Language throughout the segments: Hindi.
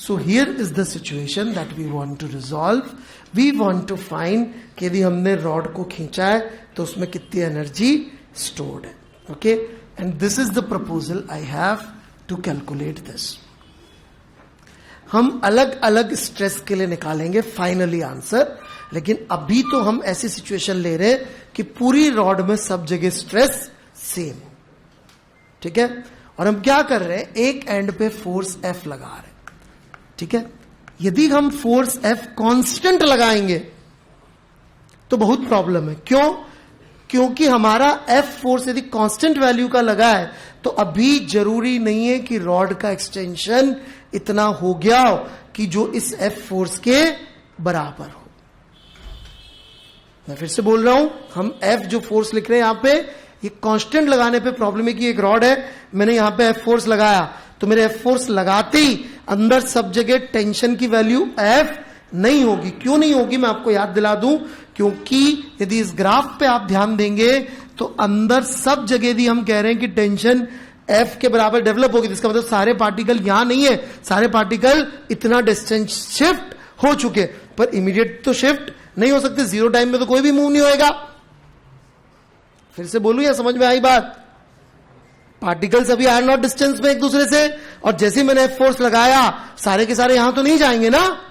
So here is the situation that we want to resolve. We want to find कि यदि हमने रॉड को खींचा है तो उसमें कितनी एनर्जी स्टोर्ड है. Okay, and this is the proposal I have to calculate this. हम अलग अलग स्ट्रेस के लिए निकालेंगे फाइनली आंसर, लेकिन अभी तो हम ऐसी सिचुएशन ले रहे हैं कि पूरी रॉड में सब जगह स्ट्रेस सेम. ठीक है, और हम क्या कर रहे हैं, एक एंड पे फोर्स F लगा रहे हैं. ठीक है, यदि हम फोर्स F कांस्टेंट लगाएंगे तो बहुत प्रॉब्लम है. क्यों? क्योंकि हमारा F फोर्स यदि कांस्टेंट वैल्यू का लगा है तो अभी जरूरी नहीं है कि रॉड का एक्सटेंशन इतना हो गया हो कि जो इस F फोर्स के बराबर हो. मैं फिर से बोल रहा हूं, हम F जो फोर्स लिख रहे हैं यहां पे, ये कांस्टेंट लगाने पे प्रॉब्लम है कि एक रॉड है, मैंने यहां पे F फोर्स लगाया तो मेरे F फोर्स लगाते ही अंदर सब जगह टेंशन की वैल्यू F नहीं होगी. क्यों नहीं होगी, मैं आपको याद दिला दूं. क्योंकि यदि इस ग्राफ पे आप ध्यान देंगे तो अंदर सब जगह यदि हम कह रहे हैं कि टेंशन F के बराबर डेवलप होगी, इसका मतलब सारे पार्टिकल यहां नहीं है, सारे पार्टिकल इतना डिस्टेंस शिफ्ट हो चुके, पर इमीडिएट तो शिफ्ट नहीं हो सकते. जीरो टाइम में तो कोई भी मूव नहीं होएगा. फिर से बोलूं या समझ में आई बात? पार्टिकल्स अभी आर नॉट डिस्टेंस में एक दूसरे से, और जैसे ही मैंने F फोर्स लगाया सारे के सारे यहां तो नहीं जाएंगे ना.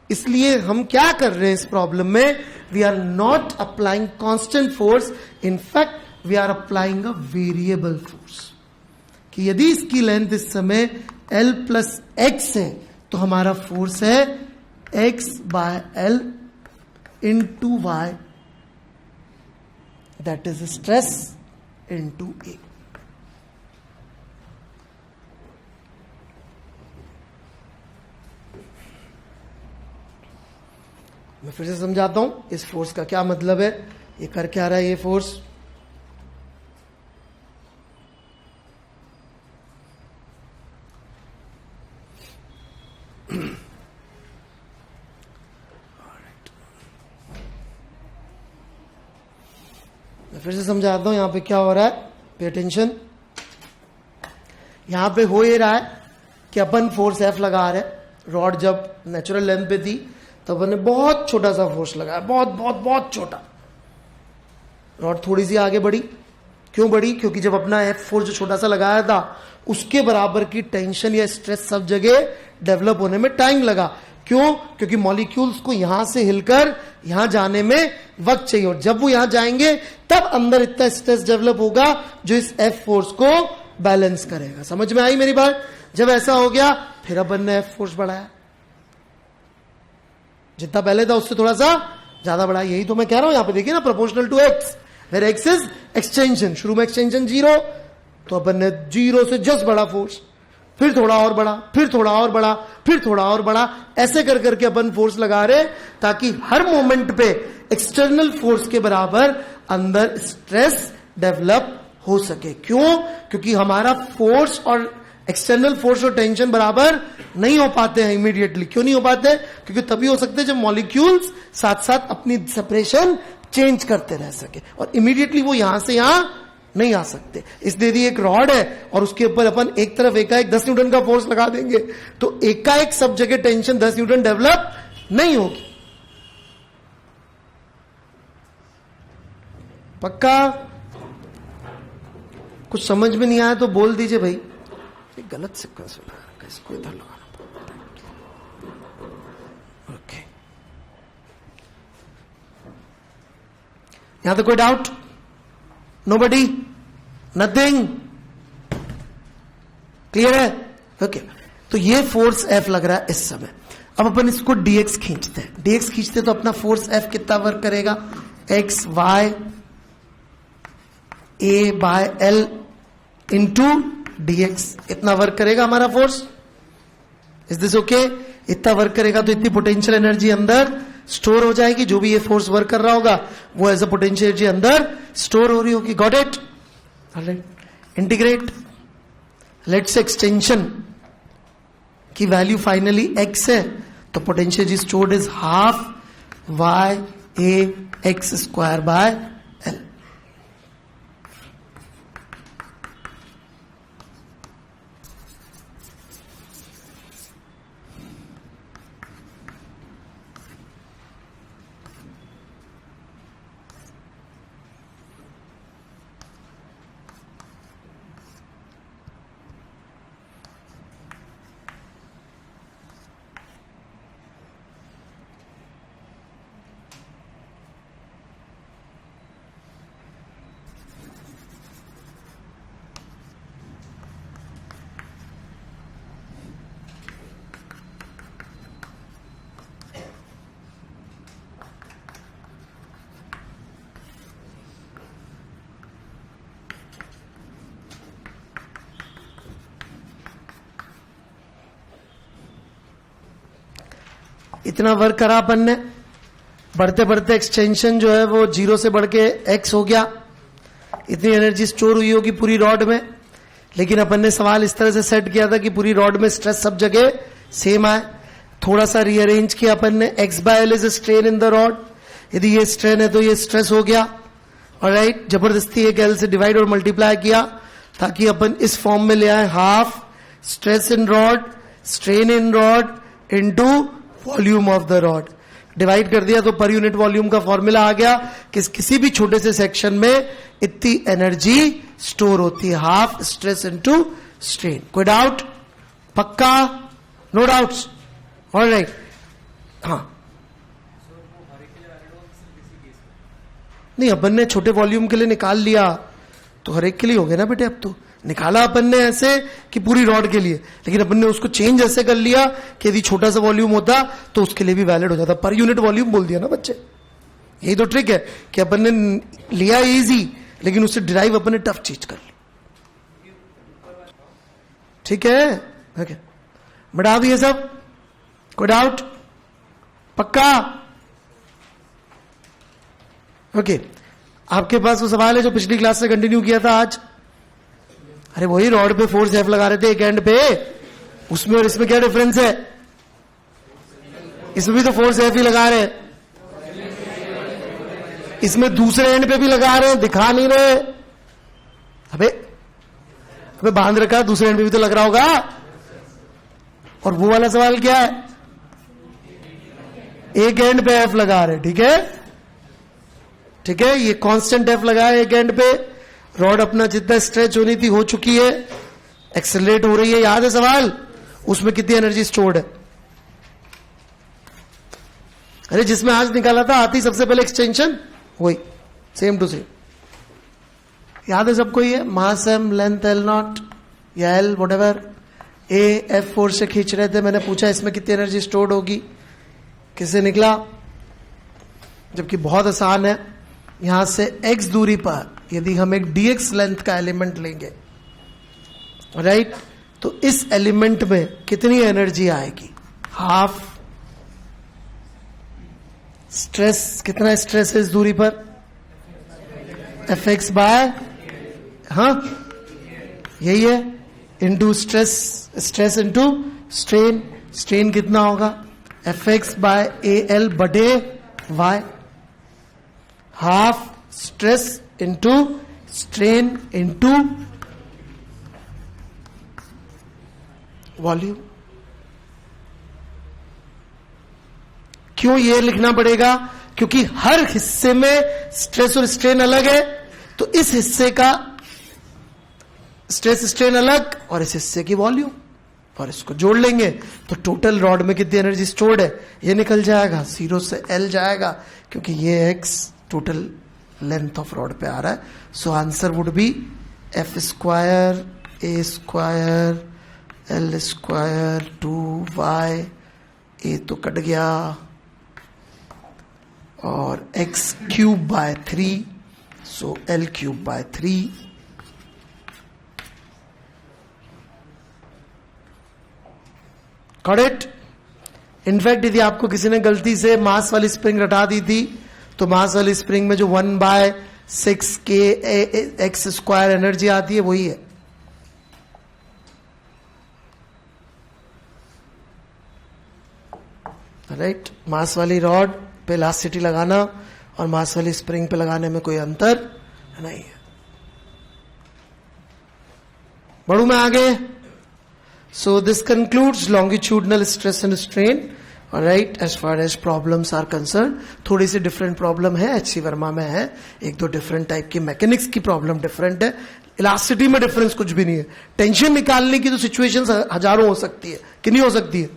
इसलिए हम क्या कर रहे हैं इस प्रॉब्लम में, we are not applying constant force, in fact we are applying a variable force. कि यदि इसकी लेंथ इस समय L प्लस एक्स है तो हमारा फोर्स है x by L into y, that is stress into A. मैं फिर से समझाता हूं इस फोर्स का क्या मतलब है. ये कर क्या रहा है ये फोर्स, मैं फिर से समझाता हूं यहां पे क्या हो रहा है. पे अटेंशन, यहां पे हो ये रहा है कि अपन फोर्स F लगा रहे. रॉड जब नेचुरल लेंथ पे थी तो अपन ने बहुत छोटा सा फोर्स लगाया, बहुत बहुत बहुत छोटा. रॉड थोड़ी सी आगे बढ़ी. क्यों बढ़ी? क्योंकि जब अपना F फोर्स जो छोटा सा लगाया था उसके बराबर की टेंशन या स्ट्रेस सब जगह डेवलप होने में टाइम लगा. क्यों? क्योंकि मॉलिक्यूल्स को यहां से हिलकर यहां जाने में वक्त चाहिए, और जब वो यहां जाएंगे तब अंदर इतना स्ट्रेस डेवलप होगा जो इस F फोर्स को बैलेंस करेगा. समझ में आई मेरी बात? जब ऐसा हो गया फिर अपन ने F फोर्स बढ़ाया, जितना पहले था उससे थोड़ा सा ज्यादा बढ़ाया. यही तो मैं कह रहा हूं यहां पे देखिए ना, proportional to x, where x is extension. शुरू में एक्सटेंशन 0, तो अपन ने 0 से जस्ट बढ़ा फोर्स, फिर थोड़ा और बढ़ा, फिर थोड़ा और बढ़ा, फिर थोड़ा और बढ़ा. ऐसे कर करके अपन फोर्स लगा रहे ताकि हर मोमेंट पे एक्सटर्नल फोर्स के बराबर अंदर स्ट्रेस डेवलप हो सके. क्यों? क्योंकि हमारा फोर्स और एक्सटर्नल फोर्स और टेंशन बराबर नहीं हो पाते हैं इमीडिएटली. क्यों नहीं हो पाते? क्योंकि तभी हो सकते हैं जब मॉलिक्यूल्स साथ साथ अपनी सेपरेशन चेंज करते रह सके, और इमीडिएटली वो यहां से यहां नहीं आ सकते. इसलिए यदि एक रॉड है और उसके ऊपर अपन एक तरफ एकाएक 10 न्यूटन का फोर्स लगा देंगे तो एकाएक सब जगह टेंशन 10 न्यूटन डेवलप नहीं होगी. पक्का? कुछ समझ में नहीं आया तो बोल दीजिए भाई, ये गलत सिक्का से लगा, इसको इधर लगाना पड़ता. ओके, यहां तो कोई डाउट? नोबडी? नथिंग? क्लियर है? ओके, तो ये फोर्स F लग रहा है इस समय. अब अपन इसको dx खींचते हैं. dx खींचते तो अपना फोर्स F कितना वर्क करेगा? x y a by L into dx, इतना वर्क करेगा हमारा फोर्स. Is this okay? इतना वर्क करेगा तो इतनी पोटेंशियल एनर्जी अंदर स्टोर हो जाएगी. जो भी ये फोर्स वर्क कर रहा होगा वो एज अ पोटेंशियल एनर्जी अंदर स्टोर हो रही होगी. Got it? Alright, integrate. Let's extension की वैल्यू फाइनली x है तो potential energy stored is half y a x square by L. इतना वर्क करा अपन ने, बढ़ते बढ़ते एक्सटेंशन जो है वो 0 से बढ़ के x हो गया, इतनी एनर्जी स्टोर हुई होगी पूरी रॉड में। लेकिन अपन ने सवाल इस तरह से सेट किया था कि पूरी रॉड में स्ट्रेस सब जगह सेम आए। थोड़ा सा रीअरेंज किया अपन ने, x/L is strain in the rod, यदि ये स्ट्रेन है तो ये स्ट्रेस हो गया। ऑलराइट, जबरदस्ती एक L से डिवाइड और मल्टीप्लाई किया ताकि अपन इस फॉर्म में ले आए, half stress in rod strain in rod into volume of the rod. Divide कर दिया तो पर यूनिट वॉल्यूम का फॉर्मूला आ गया कि किसी भी छोटे से सेक्शन में इतनी एनर्जी स्टोर होती है, हाफ स्ट्रेस इनटू स्ट्रेन। कोई डाउट? पक्का? No doubts? ऑलराइट, हाँ। नहीं, अपन ने छोटे वॉल्यूम के लिए निकाल लिया तो हर एक के लिए हो गया ना बेटे। अब तो निकाला अपन ने ऐसे कि पूरी रॉड के लिए, लेकिन अपन ने उसको चेंज ऐसे कर लिया कि यदि छोटा सा वॉल्यूम होता तो उसके लिए भी वैलिड हो जाता। पर यूनिट वॉल्यूम बोल दिया ना बच्चे। यही तो ट्रिक है कि अपन ने लिया इजी, लेकिन उससे डिराइव अपन ने टफ चीज कर ली। ठीक है, ओके, बढ़ा भी ये सब। कोई डाउट? पक्का? ओके, आपके पास वो सवाल है जो पिछली क्लास से कंटिन्यू किया था आज? अरे वही रॉड पे फोर्स F लगा रहे थे एक एंड पे, उसमें और इसमें क्या डिफरेंस है? इसमें भी तो फोर्स F ही लगा रहे हैं, इसमें दूसरे एंड पे भी लगा रहे हैं, दिखा नहीं रहे। अबे बांध रखा, दूसरे एंड पे भी तो लग रहा होगा। और वो वाला सवाल क्या है? एक एंड पे F लगा रहे, ठीक है, ठीक है, ये कांस्टेंट F लगा है एक एंड पे। रॉड अपना जितना स्ट्रेच होनी थी हो चुकी है, एक्सेलरेट हो रही है। याद है सवाल? उसमें कितनी एनर्जी स्टोर्ड है? अरे जिसमें आज निकाला था, आती सबसे पहले एक्सटेंशन, वही सेम टू सेम। याद है सबको? ये मास m, लेंथ L0 या L व्हाटएवर, A F4 से खींच रहे थे। मैंने पूछा इसमें कितनी एनर्जी स्टोर्ड होगी, किससे निकला? जबकि बहुत आसान है। यहां से x दूरी पर यदि हम एक dx लेंथ का एलिमेंट लेंगे, राइट, तो इस एलिमेंट में कितनी एनर्जी आएगी? हाफ स्ट्रेस, कितना स्ट्रेस है इस दूरी पर? Fx बाय, हाँ यही है, into stress, stress into strain. Strain कितना होगा? Fx बाय AL बटे y। Half stress into strain into volume. क्यों ये लिखना पड़ेगा? क्योंकि हर हिस्से में स्ट्रेस और स्ट्रेन अलग है, तो इस हिस्से का स्ट्रेस स्ट्रेन अलग और इस हिस्से की वॉल्यूम, और इसको जोड़ लेंगे तो टोटल रॉड में कितनी एनर्जी स्टोर्ड है ये निकल जाएगा। 0 से L जाएगा क्योंकि ये x total length of rod पे आ रहा है। So answer would be F square A square L square 2y, A तो कट गया, और x cube by 3, so L cube by 3। Got it? In fact यदि आपको किसी ने गलती से मास वाली स्प्रिंग रटा दी थी तो मास वाली स्प्रिंग में जो 1/6 x स्क्वायर एनर्जी आती है वही है। राइट, मास वाली रॉड पे इलास्टिसिटी लगाना और मास वाली स्प्रिंग पे लगाने में कोई अंतर नहीं है। बढ़ू मैं आगे। So this concludes longitudinal stress and strain, alright, as far as problems are concerned. थोड़ी सी different problem है, HC वर्मा में है, एक दो different type की मैकेनिक्स की प्रॉब्लम different है, इलास्टिसिटी में डिफरेंस कुछ भी नहीं है। टेंशन निकालने की तो सिचुएशंस हजारों हो सकती है कि नहीं हो सकती है।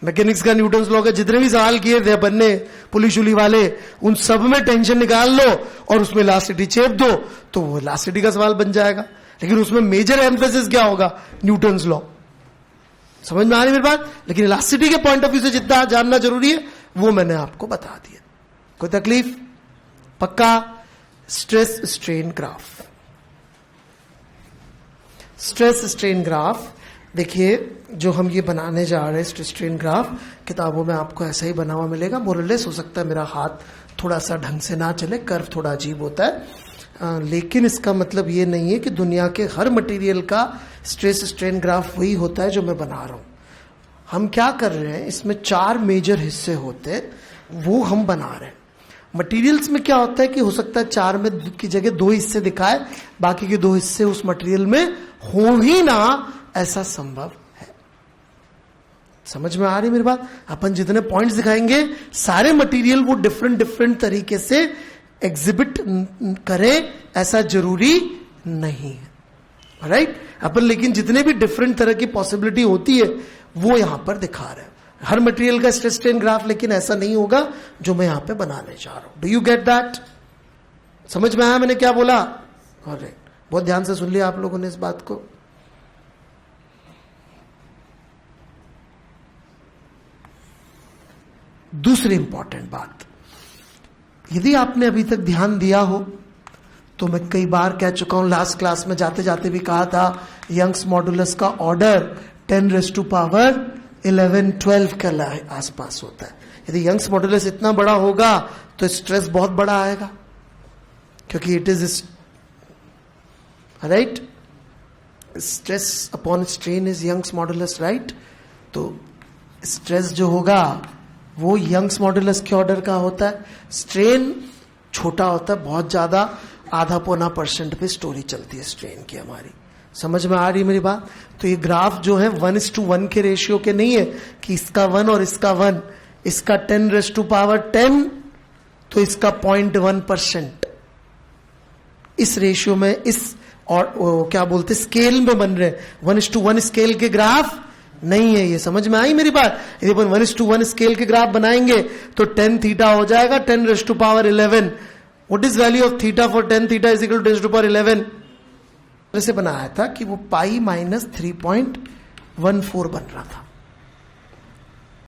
मैकेनिक्स का न्यूटन्स लॉ के जितने भी सवाल किए थे अपन ने पुलिस उली वाले, उन सब में टेंशन निकाल लो और उसमें इलास्टिसिटी चेप दो तो वो इलास्टिसिटी का सवाल बन जाएगा। लेकिन उसमें मेजर एम्फेसिस क्या होगा? Newton's law. समझ में आ रही मेरी बात? लेकिन इलास्टिसिटी के पॉइंट ऑफ व्यू से जितना जानना जरूरी है वो मैंने आपको बता दिया। कोई तकलीफ? पक्का? Stress strain graph, stress strain graph देखिए जो हम ये बनाने जा रहे हैं स्ट्रेस स्ट्रेन ग्राफ, किताबों में आपको ऐसा ही बना हुआ मिलेगा। मोरलेस हो सकता है मेरा हाथ थोड़ा सा ढंग से ना चले, कर्व थोड़ा अजीब होता है, लेकिन इसका मतलब ये नहीं है कि दुनिया के हर मटेरियल का स्ट्रेस स्ट्रेन ग्राफ वही होता है जो मैं बना रहा हूं। हम क्या कर रहे हैं, इसमें 4 मेजर हिस्से होते हैं, वो हम बना रहे हैं। मटेरियल्स में क्या होता है कि हो सकता है 4 में की जगह 2 हिस्से दिखाए, बाकी के 2 हिस्से उस मटेरियल में हो ही ना, ऐसा संभव है। समझ में आ रही मेरी बात? अपन जितने पॉइंट्स दिखाएंगे सारे मटेरियल वो डिफरेंट डिफरेंट तरीके से एग्जिबिट करें, ऐसा जरूरी नहीं है, राइट? अपन लेकिन जितने भी डिफरेंट तरह की पॉसिबिलिटी होती है वो यहां पर दिखा रहे हैं। हर मटेरियल का स्ट्रेस स्ट्रेन ग्राफ लेकिन ऐसा नहीं होगा जो मैं यहां पे बनाने जा रहा हूं। Do you get that? समझ में आया मैंने क्या बोला? ऑलराइट, बहुत ध्यान से सुन लिया आप लोगों ने इस बात को। दूसरी इंपॉर्टेंट बात, यदि आपने अभी तक ध्यान दिया हो तो मैं कई बार कह चुका हूं, लास्ट क्लास में जाते जाते भी कहा था, यंग्स मॉडुलस का ऑर्डर 10⁻11-12 के आसपास होता है। यदि यंग्स मॉडुलस इतना बड़ा होगा तो स्ट्रेस बहुत बड़ा आएगा, क्योंकि it is right, stress upon strain is Young's modulus, right? तो स्ट्रेस जो होगा वो यंग्स मॉडुलस के ऑर्डर का होता है। स्ट्रेन छोटा होता है, बहुत ज्यादा, 0.5% पे स्टोरी चलती है स्ट्रेन की हमारी। समझ में आ रही मेरी बात? तो ये ग्राफ जो है 1:1 के रेशियो के नहीं है कि इसका 1 और इसका 1, इसका 10⁻10 तो इसका 0.1%, इस रेशियो में, इस और क्या बोलते स्केल में बन रहे। 1:1 स्केल के ग्राफ नहीं है ये। समझ में आई मेरी बात? यदि अपन 1:1 स्केल के ग्राफ बनाएंगे तो 10 थीटा हो जाएगा 10⁻11। What is value of theta for 10 theta is equal to 10⁻11? ऐसे बनाया था कि वो पाई -3.14 बन रहा था।